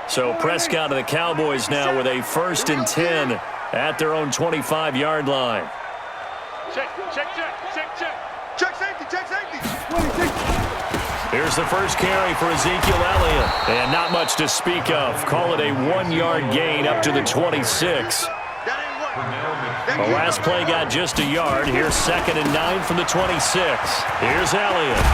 So Prescott and the Cowboys now with a 1st and 10 at their own 25-yard line. Check safety. Here's the first carry for Ezekiel Elliott. And not much to speak of. Call it a 1-yard gain up to the 26. The last play got just a yard. Here's 2nd and 9 from the 26. Here's Elliott.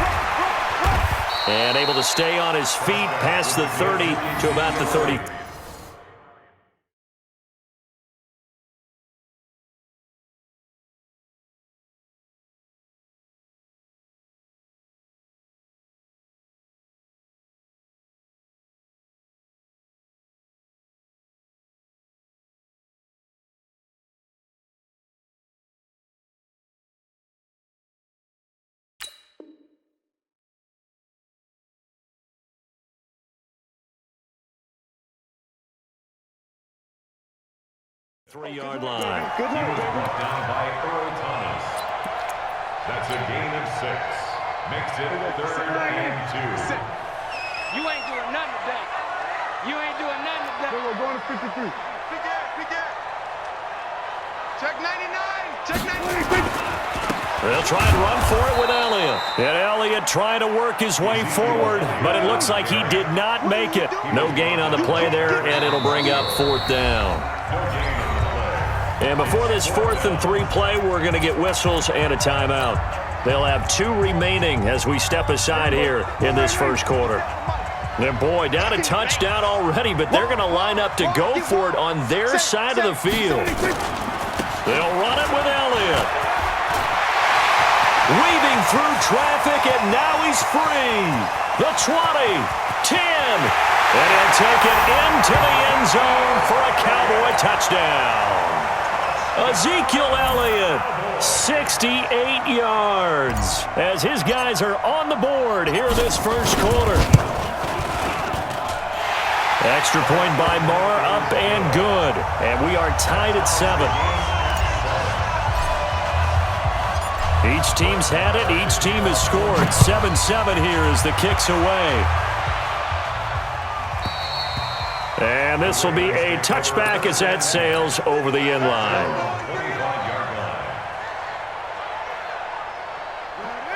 And able to stay on his feet past the 30 to about the 30. Three-yard line. Good night. Down by Earl Thomas. That's a gain of 6. Makes it 3rd and 2. You ain't doing nothing today. We're going to 53. Big air. Check 99. They'll try and run for it with Elliott. And Elliott trying to work his way forward, but it looks like he did not make it. No gain on the play there, and it'll bring up 4th down. And before this 4th and 3 play, we're going to get whistles and a timeout. They'll have 2 remaining as we step aside here in this first quarter. And boy, down a touchdown already, but they're going to line up to go for it on their side of the field. They'll run it with Elliott. Weaving through traffic, and now he's free. The 20, 10, and he'll take it into the end zone for a Cowboy touchdown. Ezekiel Elliott, 68 yards, as his guys are on the board here in this first quarter. Extra point by Lamar, up and good. And we are tied at 7. Each team's had it. Each team has scored. 7-7 here as the kick's away. And this will be a touchback as that sails over the end line.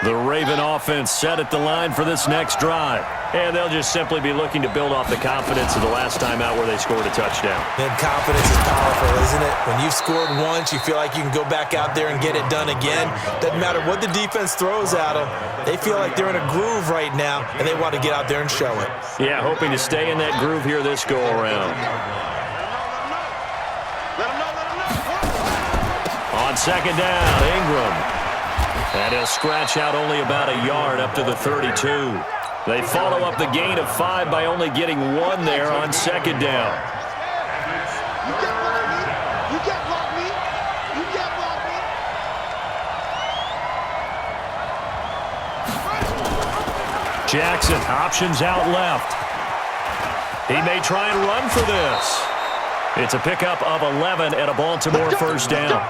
The Raven offense set at the line for this next drive. And they'll just simply be looking to build off the confidence of the last time out where they scored a touchdown. And confidence is powerful, isn't it? When you've scored once, you feel like you can go back out there and get it done again. Doesn't matter what the defense throws at them. They feel like they're in a groove right now, and they want to get out there and show it. Yeah, hoping to stay in that groove here this go-around. On 2nd down, Ingram. And he'll scratch out only about a yard up to the 32. They follow up the gain of 5 by only getting 1 there on 2nd down. You can't block me. Jackson, options out left. He may try and run for this. It's a pickup of 11 and a Baltimore first down.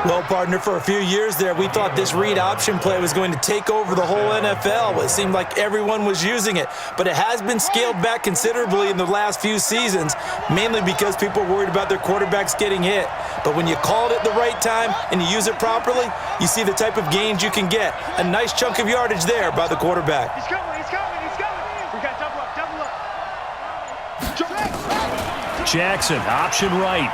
Well, partner, for a few years there, we thought this read option play was going to take over the whole NFL. It seemed like everyone was using it, but it has been scaled back considerably in the last few seasons, mainly because people are worried about their quarterbacks getting hit. But when you call it at the right time and you use it properly, you see the type of gains you can get. A nice chunk of yardage there by the quarterback. He's coming. We got double up. Jackson, option right.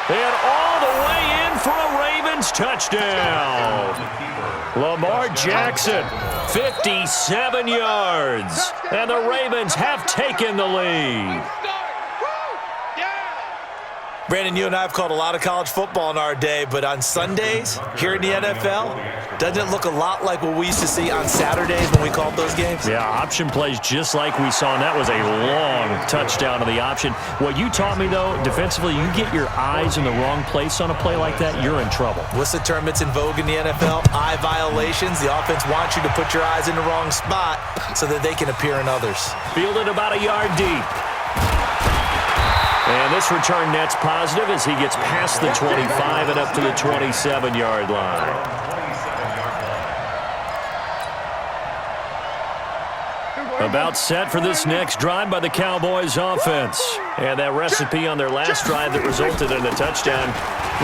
And all the way in for a Ravens touchdown. Lamar Jackson, 57 yards. And the Ravens have taken the lead. Brandon, you and I have called a lot of college football in our day, but on Sundays here in the NFL, doesn't it look a lot like what we used to see on Saturdays when we called those games? Yeah, option plays just like we saw, and that was a long touchdown to the option. What you taught me, though, defensively, you get your eyes in the wrong place on a play like that, you're in trouble. What's the term that's in vogue in the NFL? Eye violations. The offense wants you to put your eyes in the wrong spot so that they can appear in others. Fielded about a yard deep. And this return net's positive as he gets past the 25 and up to the 27-yard line. About set for this next drive by the Cowboys offense. And that recipe on their last drive that resulted in a touchdown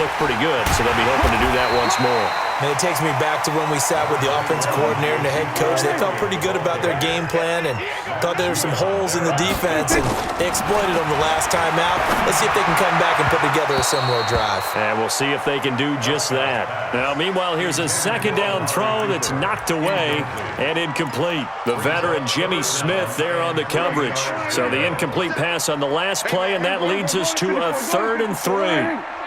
looked pretty good, so they'll be hoping to do that once more. And it takes me back to when we sat with the offensive coordinator and the head coach. They felt pretty good about their game plan and thought there were some holes in the defense, and they exploited them the last time out. Let's see if they can come back and put together a similar drive. And we'll see if they can do just that. Now, meanwhile, here's a second down throw that's knocked away and incomplete. The veteran Jimmy Smith there on the coverage. So the incomplete pass on the last play, and that leads us to a 3rd and 3.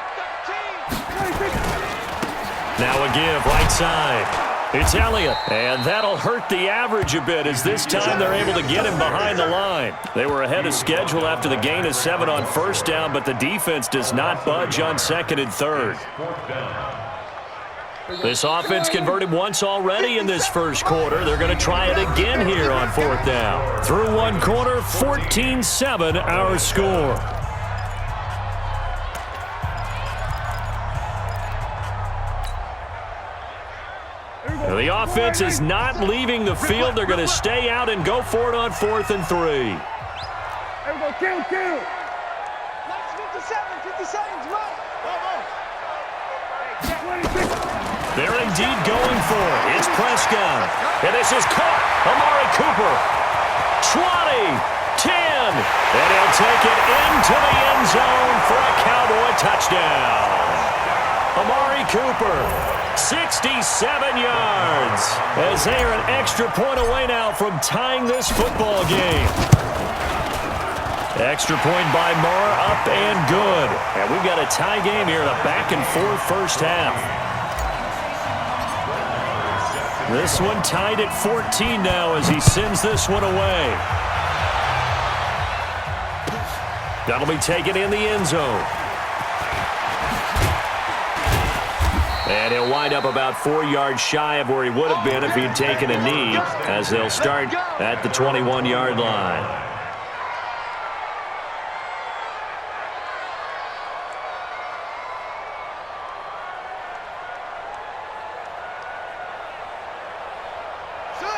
Now a give right side. It's Elliott, and that'll hurt the average a bit as this time they're able to get him behind the line. They were ahead of schedule after the gain of 7 on first down, but the defense does not budge on 2nd and 3rd. This offense converted once already in this first quarter. They're going to try it again here on 4th down. Through one quarter, 14-7 our score. The offense is not leaving the field. They're going to stay out and go for it on 4th and 3. There we go, kill. 57's right. They're indeed going for it. It's Prescott. And this is caught. Amari Cooper. 20, 10. And he'll take it into the end zone for a Cowboy touchdown. Amari Cooper, 67 yards, as they are an extra point away now from tying this football game. Extra point by Moore, up and good. And we've got a tie game here in a back-and-forth first half. This one tied at 14 now as he sends this one away. That'll be taken in the end zone. And he'll wind up about 4 yards shy of where he would have been if he'd taken a knee, as they'll start at the 21-yard line.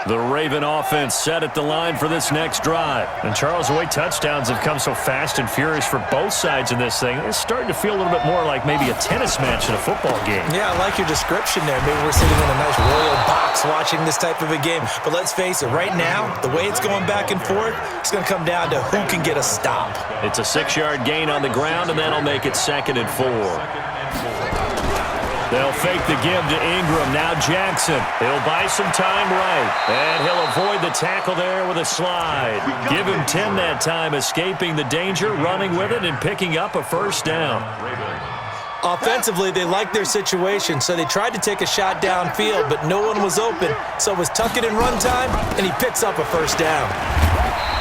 The Raven offense set at the line for this next drive. And Charles, the way touchdowns have come so fast and furious for both sides in this thing, it's starting to feel a little bit more like maybe a tennis match in a football game. Yeah, I like your description there. Maybe we're sitting in a nice royal box watching this type of a game. But let's face it, right now, the way it's going back and forth, it's going to come down to who can get a stop. It's a 6-yard gain on the ground, and that'll make it 2nd and 4. They'll fake the give to Ingram. Now Jackson. He'll buy some time right. And he'll avoid the tackle there with a slide. Give him 10 that time, escaping the danger, running with it, and picking up a first down. Offensively, they liked their situation, so they tried to take a shot downfield, but no one was open. So it was tuck it in run time, and he picks up a first down.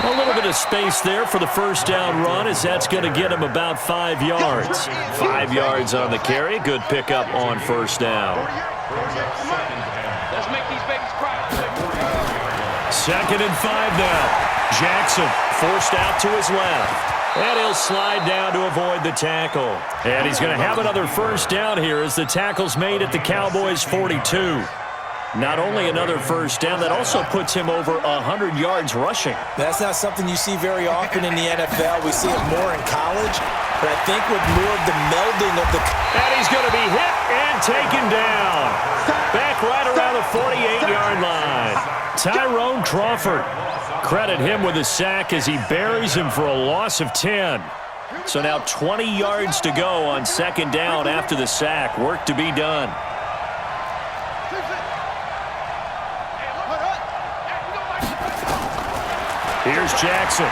A little bit of space there for the first down run, as that's going to get him about 5 yards. 5 yards on the carry. Good pickup on first down. Let's make these babies cry. 2nd and 5 now. Jackson forced out to his left. And he'll slide down to avoid the tackle. And he's going to have another first down here as the tackle's made at the Cowboys' 42. Not only another first down, that also puts him over 100 yards rushing. That's not something you see very often in the NFL. We see it more in college, but I think with more of the melding of the... And he's going to be hit and taken down. Back right around the 48-yard line. Tyrone Crawford. Credit him with a sack as he buries him for a loss of 10. So now 20 yards to go on 2nd down after the sack. Work to be done. Here's Jackson.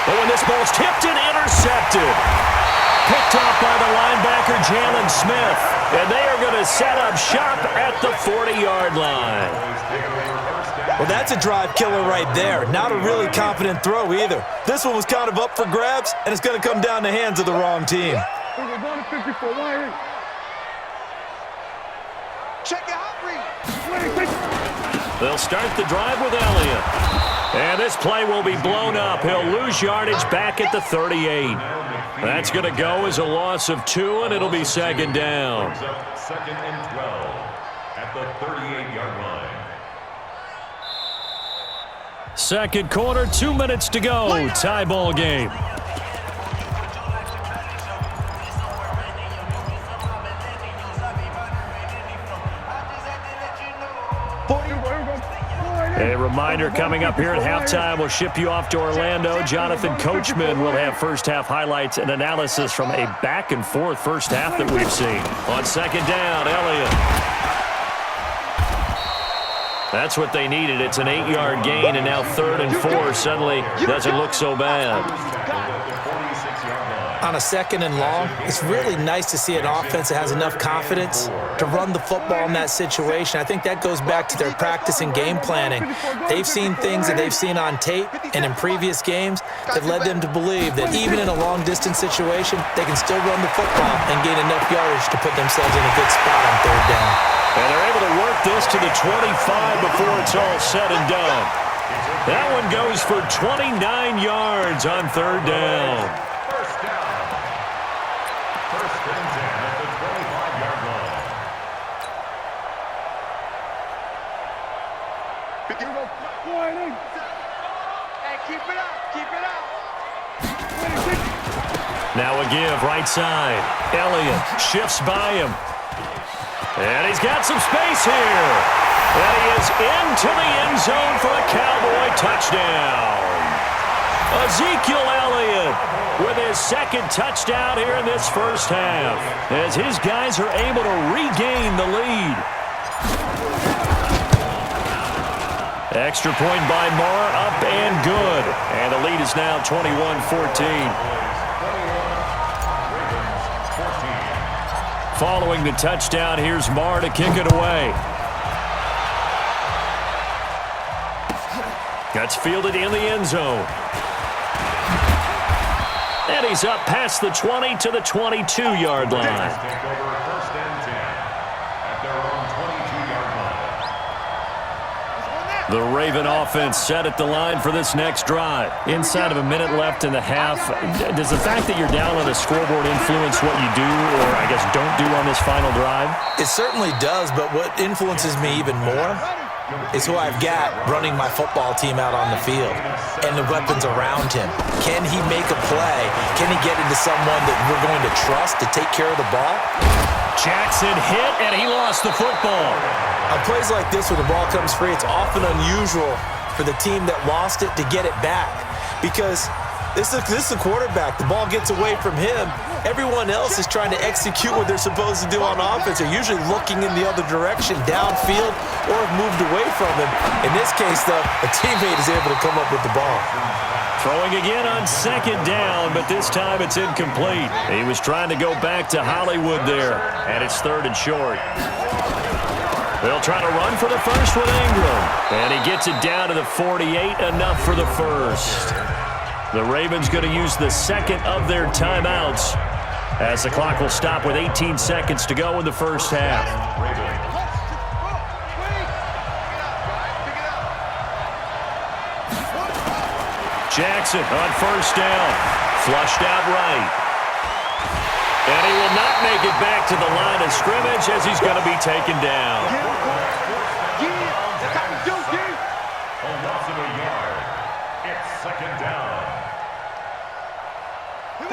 Oh, and this ball's tipped and intercepted. Picked off by the linebacker, Jalen Smith. And they are going to set up shop at the 40-yard line. Well, that's a drive killer right there. Not a really confident throw either. This one was kind of up for grabs, and it's going to come down the hands of the wrong team. Check your hot read. They'll start the drive with Elliott. And this play will be blown up. He'll lose yardage back at the 38. That's going to go as a loss of 2, and it'll be 2nd down. 2nd and 12 at the 38-yard line. Second quarter, 2 minutes to go. Tie ball game. A reminder coming up here at halftime, we'll ship you off to Orlando. Jonathan Coachman will have first-half highlights and analysis from a back-and-forth first half that we've seen. On second down, Elliott. That's what they needed. It's an 8-yard gain, and now 3rd and 4 suddenly doesn't look so bad. On a 2nd and long, it's really nice to see an offense that has enough confidence to run the football in that situation. I think that goes back to their practice and game planning. They've seen things that they've seen on tape and in previous games that led them to believe that even in a long-distance situation, they can still run the football and gain enough yardage to put themselves in a good spot on 3rd down. And they're able to work this to the 25 before it's all said and done. That one goes for 29 yards on 3rd down. Now a give, right side. Elliott shifts by him. And he's got some space here. And he is into the end zone for a Cowboy touchdown. Ezekiel Elliott with his 2nd touchdown here in this first half, as his guys are able to regain the lead. Extra point by Lamar, up and good. And the lead is now 21-14. Following the touchdown, here's Lamar to kick it away. That's fielded in the end zone. And he's up past the 20 to the 22-yard line. The Raven offense set at the line for this next drive. Inside of a minute left in the half, does the fact that you're down on the scoreboard influence what you do, or I guess don't do on this final drive? It certainly does, but what influences me even more is who I've got running my football team out on the field and the weapons around him. Can he make a play? Can he get into someone that we're going to trust to take care of the ball? Jackson hit, and he lost the football. On plays like this where the ball comes free, it's often unusual for the team that lost it to get it back, because this is the quarterback. The ball gets away from him. Everyone else is trying to execute what they're supposed to do on offense. They're usually looking in the other direction, downfield, or have moved away from him. In this case, though, a teammate is able to come up with the ball. Throwing again on 2nd down, but this time it's incomplete. He was trying to go back to Hollywood there, and it's 3rd and short. They'll try to run for the first with Ingram, and he gets it down to the 48, enough for the first. The Ravens going to use the 2nd of their timeouts, as the clock will stop with 18 seconds to go in the first half. Jackson on 1st down, flushed out right. And he will not make it back to the line of scrimmage, as he's going to be taken down. A loss of a yard. It's 2nd down.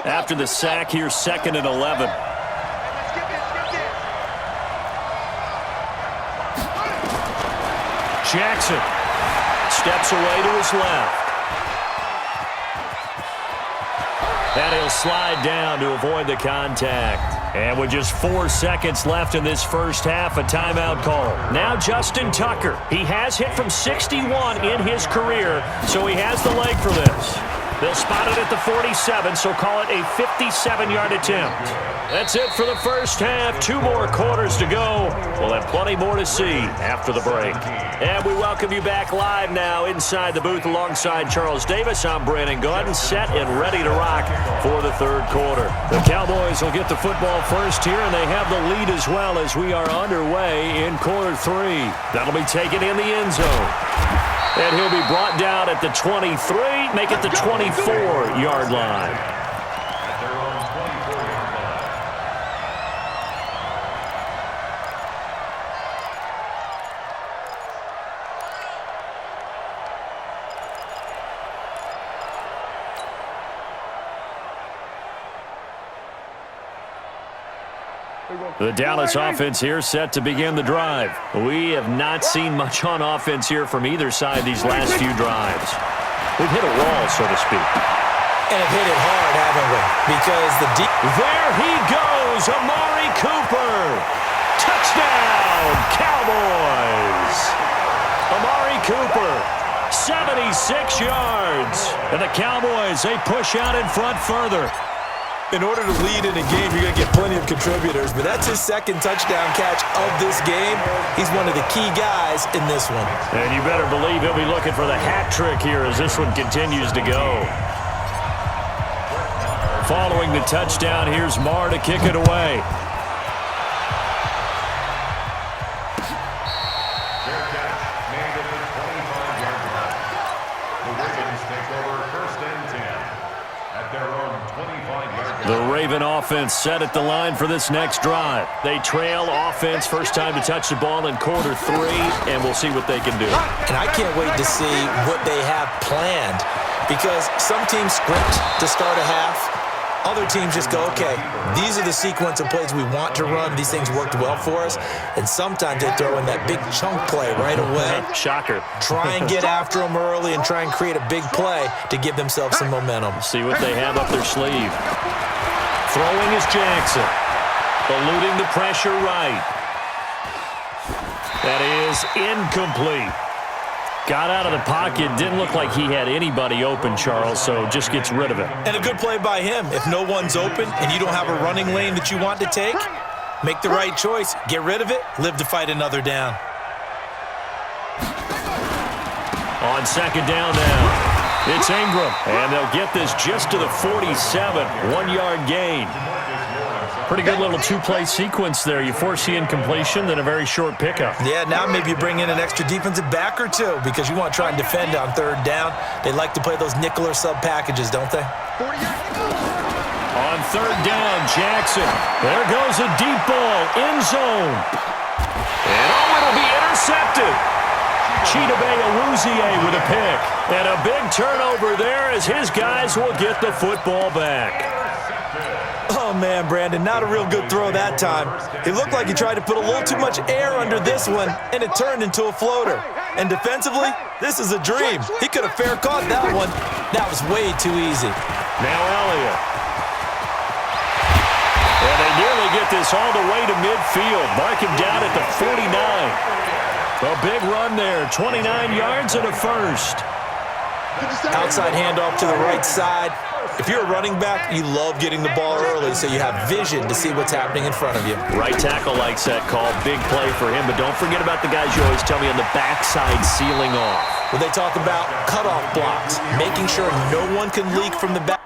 After the sack, here's 2nd and 11. Jackson steps away to his left. And he'll slide down to avoid the contact. And with just 4 seconds left in this first half, a timeout call. Now Justin Tucker. He has hit from 61 in his career, so he has the leg for this. They'll spot it at the 47, so call it a 57-yard attempt. That's it for the first half. 2 more quarters to go. We'll have plenty more to see after the break. And we welcome you back live now inside the booth alongside Charles Davis. I'm Brandon Gordon, set and ready to rock for the 3rd quarter. The Cowboys will get the football first here, and they have the lead as well as we are underway in quarter 3. That'll be taken in the end zone. And he'll be brought down at the 23, make it the 24-yard line. At their own 24-yard line. The Dallas offense here set to begin the drive. We have not seen much on offense here from either side these last few drives. We've hit a wall, so to speak. And have hit it hard, haven't we? Because there he goes, Amari Cooper. Touchdown, Cowboys. Amari Cooper, 76 yards. And the Cowboys, they push out in front further. In order to lead in a game, you're going to get plenty of contributors, but that's his second touchdown catch of this game. He's one of the key guys in this one. And you better believe he'll be looking for the hat trick here as this one continues to go. Following the touchdown, here's Lamar to kick it away. The Raven offense set at the line for this next drive. They trail offense, first time to touch the ball in quarter 3, and we'll see what they can do. And I can't wait to see what they have planned, because some teams script to start a half. Other teams just go, okay, these are the sequence of plays we want to run. These things worked well for us. And sometimes they throw in that big chunk play right away. Shocker. Try and get after them early and try and create a big play to give themselves some momentum. See what they have up their sleeve. Throwing is Jackson. Eluding the pressure right. That is incomplete. Got out of the pocket. Didn't look like he had anybody open, Charles, so just gets rid of it. And a good play by him. If no one's open and you don't have a running lane that you want to take, make the right choice. Get rid of it. Live to fight another down. On second down now, it's Ingram. And they'll get this just to the 47. 1-yard gain. Pretty good little two-play sequence there. You force the incompletion, then a very short pickup. Yeah, now maybe you bring in an extra defensive back or two because you want to try and defend on third down. They like to play those nickel or sub packages, don't they? On third down, Jackson. There goes a deep ball, end zone. And it'll be intercepted. Chidobe Awuzie with a pick. And a big turnover there as his guys will get the football back. Oh, man, Brandon, not a real good throw that time. It looked like he tried to put a little too much air under this one, and it turned into a floater. And defensively, this is a dream. He could have fair caught that one. That was way too easy. Now Elliott. And they nearly get this all the way to midfield. Mark him down at the 49. A big run there, 29 yards and a first. Outside handoff to the right side. If you're a running back, you love getting the ball early so you have vision to see what's happening in front of you. Right tackle likes that call. Big play for him, but don't forget about the guys you always tell me on the backside sealing off. Well, they talk about cutoff blocks, making sure no one can leak from the back.